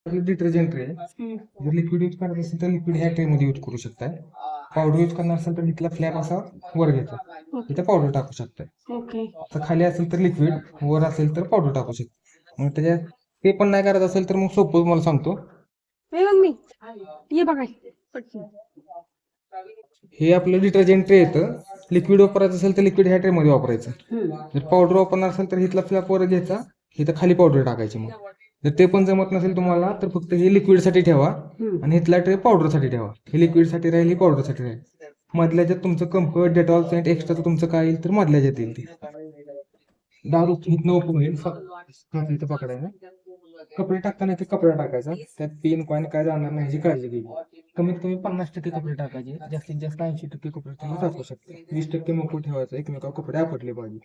Detergent tray जर liquid use करत असेल तर लिक्विड ह्या ट्रे मध्ये यूज करू शकताय. पावडर यूज करणार असेल तर इथला फ्लॅप असा वर घ्यायचा, इथे पावडर टाकू शकताय. ओके. तर खाली असेल तर लिक्विड, वर असेल तर पावडर टाकू शकता. मग त्याच्यात ते पण नाही करत असेल तर मग सोपं तुम्हाला सांगतो. मम्मी ये बघा पटकन. हे आपलं डिटर्जंट ट्रे येतं. लिक्विड वापरायचं असेल तर लिक्विड ह्या ट्रे मध्ये वापरायचं. जर पावडर वापरणार असेल तर इथला फ्लॅप वर घ्यायचा, इथं खाली पावडर टाकायची. मग जर ते पण जमत नसेल तुम्हाला तर फक्त हे लिक्विड साठी ठेवा आणि इथला ट्रे पावडर साठी ठेवा. हे लिक्विड साठी राहील, हे पावडर साठी राहील. मधल्याच्यात तुमचं कम्फर्ट, डेटॉल, सेंट एक्स्ट्रा तुमचं काय येईल तर मधल्याच्यात येईल. ते दारू इथनं ओपन होईल. इथं पकडायचं, कपडे टाकताना ते कपडा टाकायचा. त्यात पेन कॉइन काय जाणार नाही याची काळजी घ्यायची. कमीत कमी 50% कपडे टाकायचे, जास्तीत जास्त 80% कपडे तुम्ही टाकू शकता. 20% मोकळं ठेवायचं, एकमेकावर कपडे आपटले पाहिजे.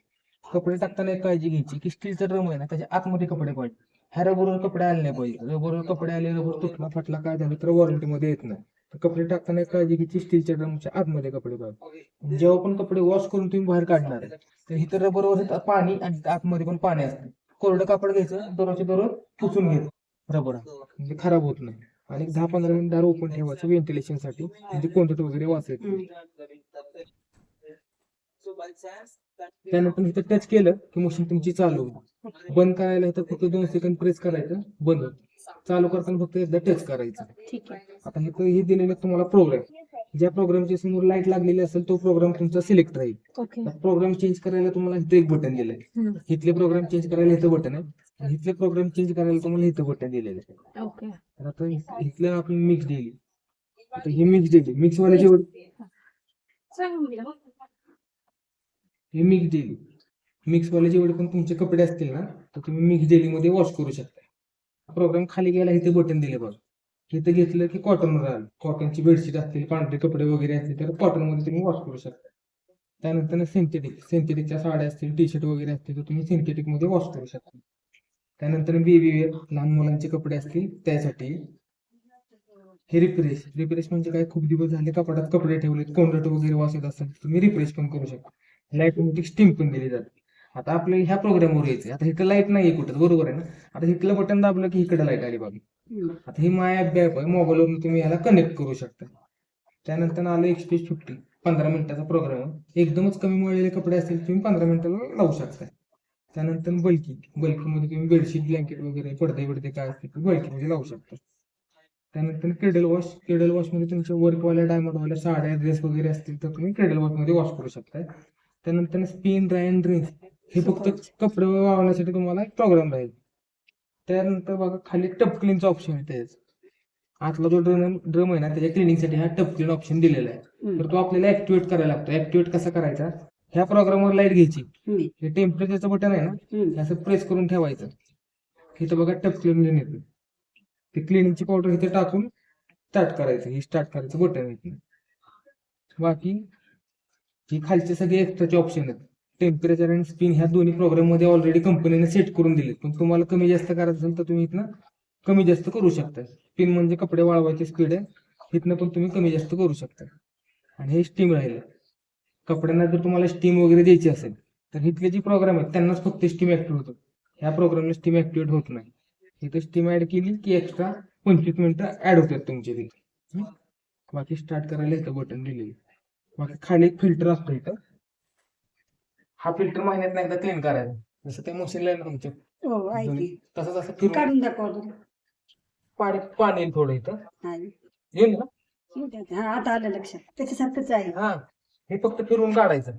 कपडे टाकताना एक काळजी घ्यायची की स्टीलचा ड्रम आहे ना, त्याच्या आतमध्ये कपडे पाहिजे. ह्या रबरवर कपडे आले नाही पाहिजे. रबरवर कपडे आले, रबर तुटला फाटला काय झालं तर वॉरंटीमध्ये येत नाही. तर कपडे टाकताना एक काळजी घ्यायची, स्टीलच्या ड्रमच्या आतमध्ये कपडे पाहिजे. जेव्हा पण कपडे वॉश करून तुम्ही बाहेर काढणार आहे तर इथं रबरवर पाणी आणि आतमध्ये पण पाणी असतं. कोरडं कापड घ्यायचं, दररोजच्या दररोज पुसून घ्यायचं रबर, म्हणजे खराब होत नाही. आणि 10-15 मिनिट दार ओपन ठेवायचं व्हेंटिलेशन साठी, म्हणजे कोंदट वगैरे वाचायचं. त्यानंतर इथं टच केलं की मशीन तुमची चालू होईल. बंद करायला इथं फक्त 2 सेकंद प्रेस करायचं, बंद होतं. चालू करताना फक्त एकदा टच करायचं. ठीक आहे. आता इथं हे दिलेलं तुम्हाला प्रोग्राम, ज्या प्रोग्रामच्या समोर लाईट लागलेली असेल तो प्रोग्राम तुमचा सिलेक्ट राहील. ओके. प्रोग्राम चेंज करायला तुम्हाला इथं एक बटन दिलंय. इथले प्रोग्राम चेंज करायला इथं बटन आहे, आणि इथले प्रोग्राम चेंज करायला तुम्हाला इथं बटन दिलेलं आहे. ओके. आता इथलं आपण मिक्स दिली, आता ही मिक्स दिली, मिक्स वाले जेवढे हे मिक्स डेली, मिक्स वाले जेवढे पण तुमचे कपडे असतील ना तर तुम्ही मिक्स डेली मध्ये वॉश करू शकता. प्रोग्राम खाली गेला, इथे बटन दिले बघा. इथे घेतलं की कॉटनवर आलं. कॉटनची बेडशीट असतील, पांढरे कपडे वगैरे असतील तर कॉटन मध्ये तुम्ही वॉश करू शकता. त्यानंतर सिंथेटिकच्या साड्या असतील, टी शर्ट वगैरे असतील तर तुम्ही सिंथेटिक मध्ये वॉश करू शकता. त्यानंतर बेबी वेअर, लहान मुलांचे कपडे असतील त्यासाठी हे रिफ्रेश म्हणजे काय, खूप दिवस झाले कपड्यात कपडे ठेवलेत, कोंडट वगैरे वाचत असेल तुम्ही रिफ्रेश पण करू शकता. लाईट स्टीम पण दिली जाते. आता आपल्याला ह्या प्रोग्रामवर यायचं, आता इथं लाईट नाही कुठं, बरोबर आहे ना. आता इथलं बटन दाबलं की इकडे लाईट आली बघा. आता ही माय ॲप आहे, मोबाईलवरून तुम्ही याला कनेक्ट करू शकता. त्यानंतर आलं एक्सप्रेस 50, 15 मिनिटाचा प्रोग्राम. एकदमच कमी मळलेले कपडे असतील तुम्ही 15 मिनिटाला लावू शकता. त्यानंतर बल्कीमध्ये तुम्ही बेडशीट, ब्लँकेट वगैरे पडदे काय असतील तर बल्कीमध्ये लावू शकता. त्यानंतर क्रेडल वॉशमध्ये तुमच्या वर्कवाल्या, डायमंडवाल्या साड्या, ड्रेस वगैरे असतील तर तुम्ही क्रेडल वॉशमध्ये वॉश करू शकता. त्यानंतर स्पिन, ड्राय अँड ड्रेस, हे फक्त कपडे वाळवण्यासाठी तुम्हाला एक प्रोग्राम राहील. त्यानंतर बघा खाली टप क्लीनचा ऑप्शन आहे. त्याच आतला जो ड्रम आहे ना त्याच्या क्लिनिंगसाठी हा टप क्लीन ऑप्शन दिलेला आहे. तर तो आपल्याला ऍक्टिव्हेट करायला लागतो. ऍक्टिव्हेट कसा करायचा, ह्या प्रोग्रामवर लाईट घ्यायची, हे टेम्परेचरचं बटन आहे ना, असं प्रेस करून ठेवायचं. इथं बघा टप क्लीन येतं, ते क्लिनिंगची पावडर इथे टाकून स्टार्ट करायचं. हे स्टार्ट करायचं बटन आहे. बाकी ही खालचे सगळे एक्स्ट्राचे ऑप्शन आहेत. टेम्परेचर आणि स्पिन ह्या दोन्ही प्रोग्राम मध्ये ऑलरेडी कंपनीने सेट करून दिले, पण तुम्हाला कमी जास्त करायचं असेल तर तुम्ही इथनं कमी जास्त करू शकता. स्पिन म्हणजे कपडे वाळवायची स्पीड आहे, इथनं पण तुम्ही कमी जास्त करू शकता. आणि हे स्टीम राहिले, कपड्यांना जर तुम्हाला स्टीम वगैरे द्यायची असेल तर इथले जे प्रोग्राम आहेत त्यांनाच फक्त स्टीम ऍक्टिव्ह होतं. ह्या प्रोग्रामला स्टीम ऍक्टिव्हेट होत नाही. इथं स्टीम ऍड केली की एक्स्ट्रा 25 मिनिटं ऍड होतात तुमचे तिथे. बाकी स्टार्ट करायला इथं बटन दिलेलं. बाकी खाली एक फिल्टर असतो इथं, हा फिल्टर महिन्यात एकदा क्लीन करायचा. जसं ते मशीनला तुमच्या तसंच असं फिरून काढून दाखवा. पाणी येईल थोडं इथं, येईल ना. आता आलं लक्षात, त्याच्यासारखंच आहे. हा, हे फक्त फिरून काढायचं.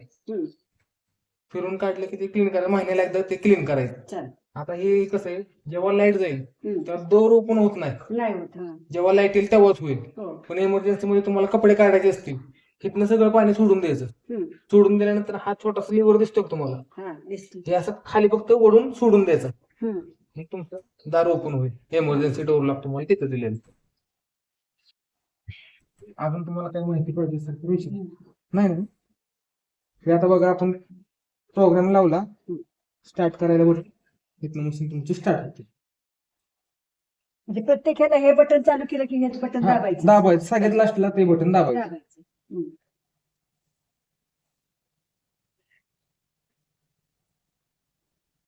फिरून काढलं की ते क्लीन करायचं, महिन्याला एकदा ते क्लीन करायचं. आता हे कसं आहे, जेव्हा लाईट जाईल तेव्हा दोर ओपन होत नाही, जेव्हा लाईट येईल तेव्हाच होईल. पण इमर्जन्सी मध्ये तुम्हाला कपडे काढायचे असतील, इथनं सगळं पाणी सोडून द्यायचं. सोडून दिल्यानंतर हा छोटासा लिव्हर दिसतो तुम्हाला, हे असं खाली फक्त ओढून सोडून द्यायचं, मग तुमचं दार ओपन होईल. इमर्जन्सी डोर लॉक तुम्हाला तिथं दिलेलं. अजून तुम्हाला काही माहिती पाहिजे असेल तर विचार. नाही ना, हे आता बघा आपण प्रोग्राम लावला, स्टार्ट करायला बरं, इथनं मशीन तुमची स्टार्ट होते. म्हणजे प्रत्येकाला हे बटन चालू केलं की हे बटन दाबायचं. सगळ्यात लास्टला ते बटन दाबायचं.